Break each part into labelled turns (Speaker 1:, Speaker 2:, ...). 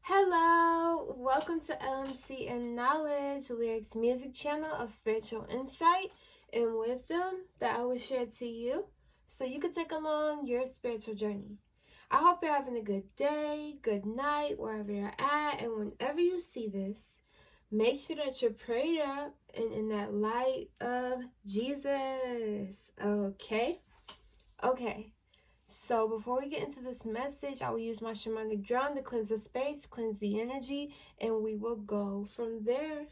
Speaker 1: Hello, welcome to LMC and Knowledge, Lyrics Music Channel of spiritual insight and wisdom that I will share to you so you can take along your spiritual journey. I hope you're having a good day, good night, wherever you're at, and whenever you see this, make sure that you're prayed up and in that light of Jesus. Okay? Okay. So before we get into this message, I will use my shamanic drum to cleanse the space, cleanse the energy, and we will go from there.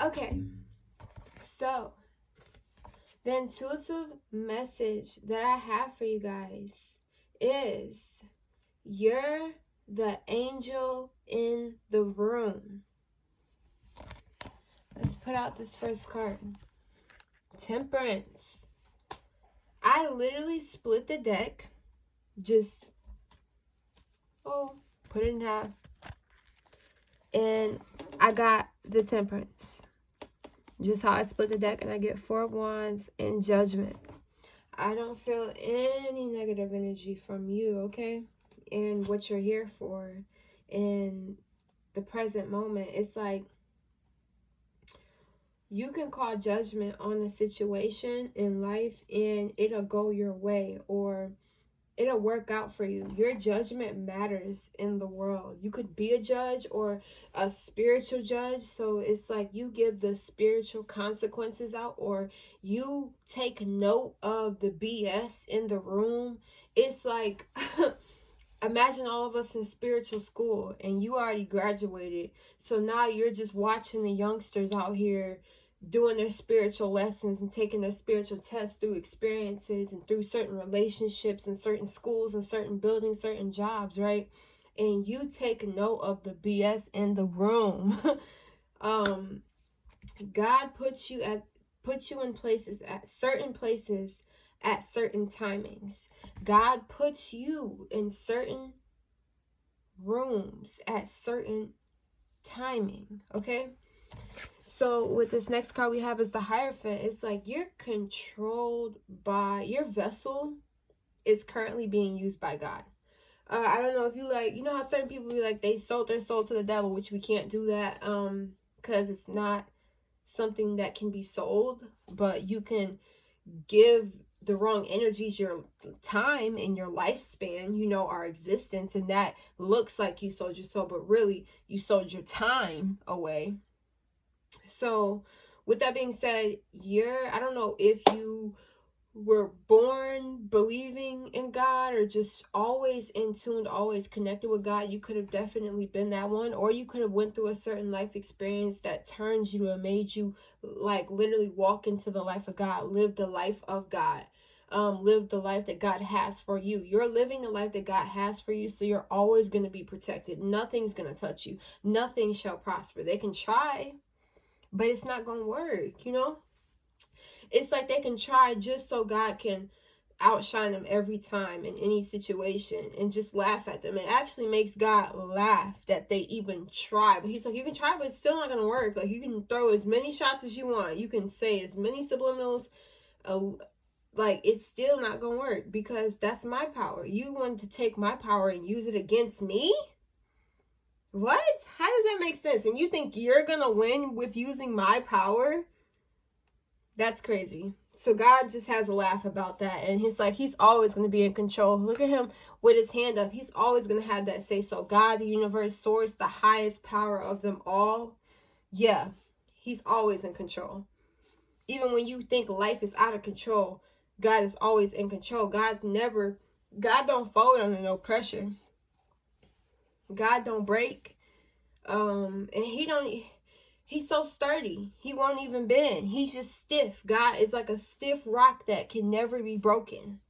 Speaker 1: Okay, so the intuitive message that I have for you guys is you're the angel in the room. Let's put out this first card. Temperance. I literally split the deck. Just, put it in half. And I got the Temperance. Just how I split the deck, and I get 4 of Wands and Judgment. I don't feel any negative energy from you, okay? And what you're here for in the present moment. It's like you can call judgment on a situation in life and it'll go your way, or it'll work out for you. Your judgment matters in the world. You could be a judge or a spiritual judge. So it's like you give the spiritual consequences out, or you take note of the BS in the room. It's like, imagine all of us in spiritual school and you already graduated. So now you're just watching the youngsters out here doing their spiritual lessons and taking their spiritual tests through experiences and through certain relationships and certain schools and certain buildings, certain jobs, right? And you take note of the BS in the room. God puts you in places, at certain places, at certain timings. God puts you in certain rooms at certain timing, okay? So with this next card we have is the Hierophant. It's like you're controlled by, your vessel is currently being used by God. I don't know if you like, you know how certain people be like, they sold their soul to the devil, which we can't do that because it's not something that can be sold, but you can give the wrong energies your time and your lifespan, you know, our existence, and that looks like you sold your soul, but really you sold your time away. So with that being said, I don't know if you were born believing in God or just always in tune, always connected with God. You could have definitely been that one, or you could have went through a certain life experience that turned you and made you like literally walk into the life of God, live the life of God, live the life that God has for you. You're living the life that God has for you, so you're always going to be protected. Nothing's going to touch you. Nothing shall prosper. They can try, but it's not going to work, you know? It's like they can try just so God can outshine them every time in any situation and just laugh at them. It actually makes God laugh that they even try. But he's like, you can try, but it's still not going to work. Like, you can throw as many shots as you want. You can say as many subliminals. Like, it's still not going to work because that's my power. You wanted to take my power and use it against me? What? How does that make sense? And you think you're going to win with using my power? That's crazy. So God just has a laugh about that. And he's like, he's always going to be in control. Look at him with his hand up. He's always going to have that say so. God, the universe, source, the highest power of them all. Yeah, he's always in control. Even when you think life is out of control, God is always in control. God don't fold under no pressure. God don't break. And he's so sturdy. He won't even bend. He's just stiff. God is like a stiff rock that can never be broken.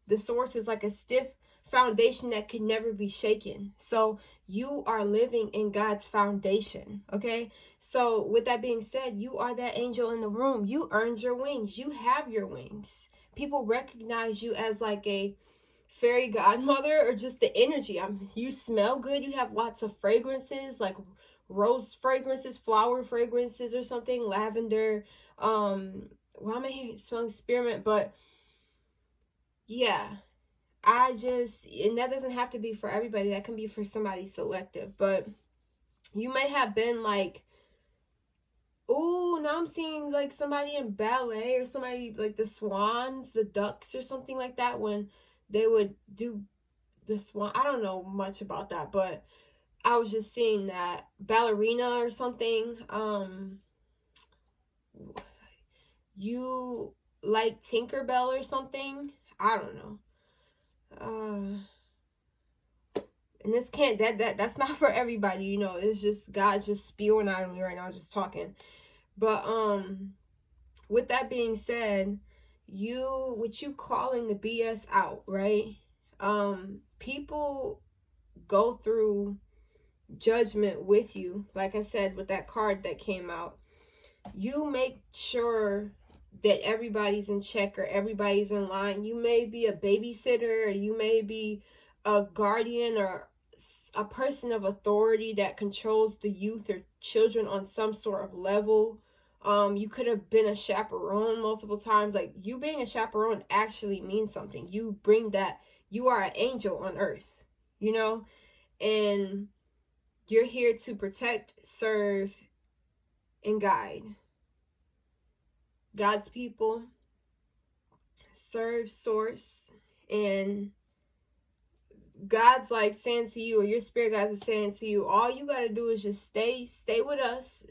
Speaker 1: The source is like a stiff foundation that can never be shaken. So you are living in God's foundation, okay? So with that being said, you are that angel in the room. You earned your wings. You have your wings. People recognize you as like a fairy godmother or just the energy. You smell good. You have lots of fragrances, like rose fragrances, flower fragrances or something, lavender. Why am I here smelling spearmint? But yeah, and that doesn't have to be for everybody. That can be for somebody selective. But you may have been like, oh, now I'm seeing like somebody in ballet or somebody like the swans, the ducks or something like that when they would do the swan. I don't know much about that, but I was just seeing that ballerina or something. You like Tinkerbell or something? I don't know. And this can't that's not for everybody, you know. It's just God just spewing out of me right now, just talking. But with that being said, with you calling the BS out, right? People go through judgment with you. Like I said, with that card that came out, you make sure that everybody's in check or everybody's in line. You may be a babysitter, or you may be a guardian or a person of authority that controls the youth or children on some sort of level. You could have been a chaperone multiple times. Like, you being a chaperone actually means something. You bring that, you are an angel on earth, you know, and you're here to protect, serve, and guide God's people, serve source, and God's like saying to you, or your spirit guides is saying to you, all you got to do is just stay with us,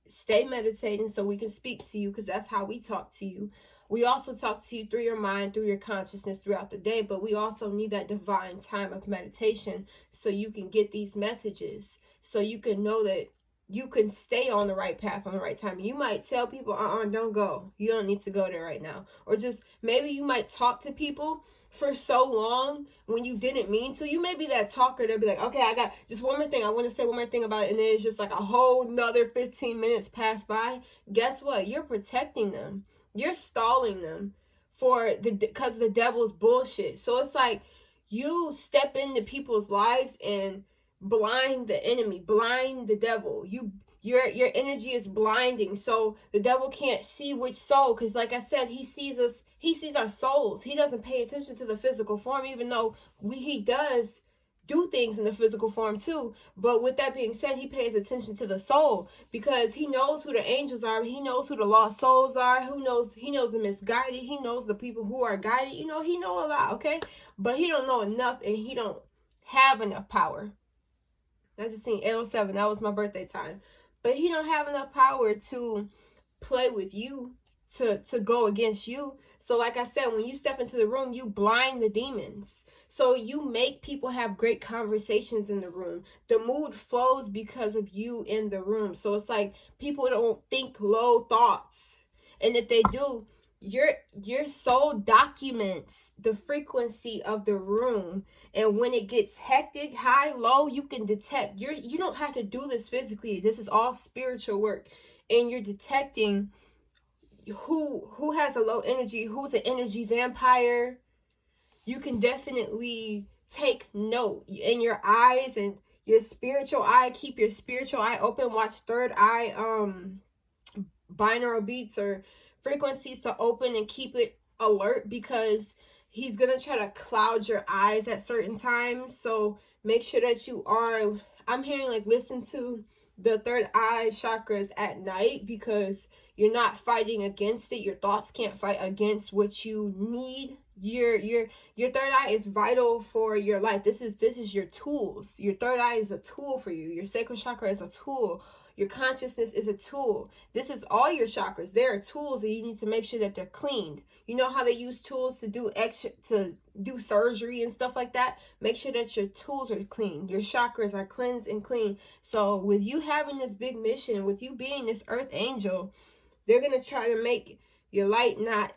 Speaker 1: stay meditating so we can speak to you, because that's how we talk to you. We also talk to you through your mind, through your consciousness throughout the day, but we also need that divine time of meditation so you can get these messages, so you can know that you can stay on the right path on the right time. You might tell people, don't go. You don't need to go there right now. Or just maybe you might talk to people for so long when you didn't mean to. You may be that talker. They'll be like, okay, I got just one more thing. I want to say one more thing about it. And then it's just like a whole nother 15 minutes pass by. Guess what? You're protecting them. You're stalling them because the devil's bullshit. So it's like you step into people's lives and blind the enemy, blind the devil. Your energy is blinding, so the devil can't see which soul, because like I said, he sees our souls. He doesn't pay attention to the physical form, even though he does do things in the physical form too. But with that being said, he pays attention to the soul, because he knows who the angels are. He knows who the lost souls are. He knows the misguided. He knows the people who are guided. You know, he know a lot, okay? But he don't know enough, and he don't have enough power. I just seen 807. That was my birthday time. But he don't have enough power to play with you, to go against you. So like I said, when you step into the room, you blind the demons. So you make people have great conversations in the room. The mood flows because of you in the room. So it's like people don't think low thoughts. And if they do, your soul documents the frequency of the room, and when it gets hectic, high, low, you can detect. You don't have to do this physically. This is all spiritual work, and you're detecting who has a low energy, who's an energy vampire. You can definitely take note in your eyes and your spiritual eye. Keep your spiritual eye open. Watch third eye binaural beats or frequencies to open, and keep it alert, because he's gonna try to cloud your eyes at certain times. So make sure that you are, I'm hearing like, listen to the third eye chakras at night, because you're not fighting against it. Your thoughts can't fight against what you need. Your third eye is vital for your life. This is your tools. Your third eye is a tool for you. Your sacral chakra is a tool. Your consciousness is a tool. This is all your chakras. There are tools, and you need to make sure that they're cleaned. You know how they use tools to do surgery and stuff like that? Make sure that your tools are clean. Your chakras are cleansed and clean. So with you having this big mission, with you being this earth angel, they're going to try to make your light not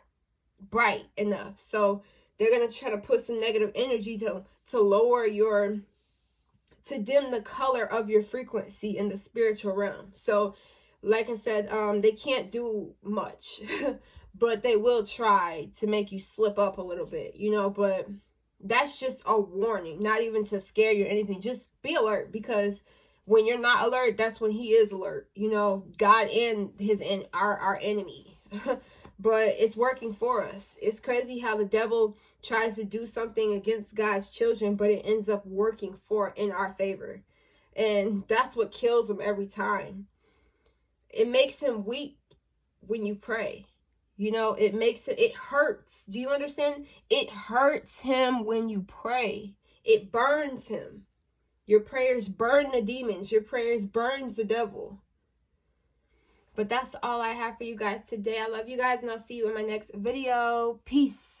Speaker 1: bright enough. So they're going to try to put some negative energy to lower your to dim the color of your frequency in the spiritual realm. So like I said, they can't do much, but they will try to make you slip up a little bit, you know, but that's just a warning, not even to scare you or anything. Just be alert, because when you're not alert, that's when he is alert, you know, God and our enemy. But it's working for us. It's crazy how the devil tries to do something against God's children, but it ends up working in our favor. And that's what kills him every time. It makes him weep when you pray. You know, it hurts. Do you understand? It hurts him when you pray. It burns him. Your prayers burn the demons. Your prayers burns the devil. But that's all I have for you guys today. I love you guys, and I'll see you in my next video. Peace.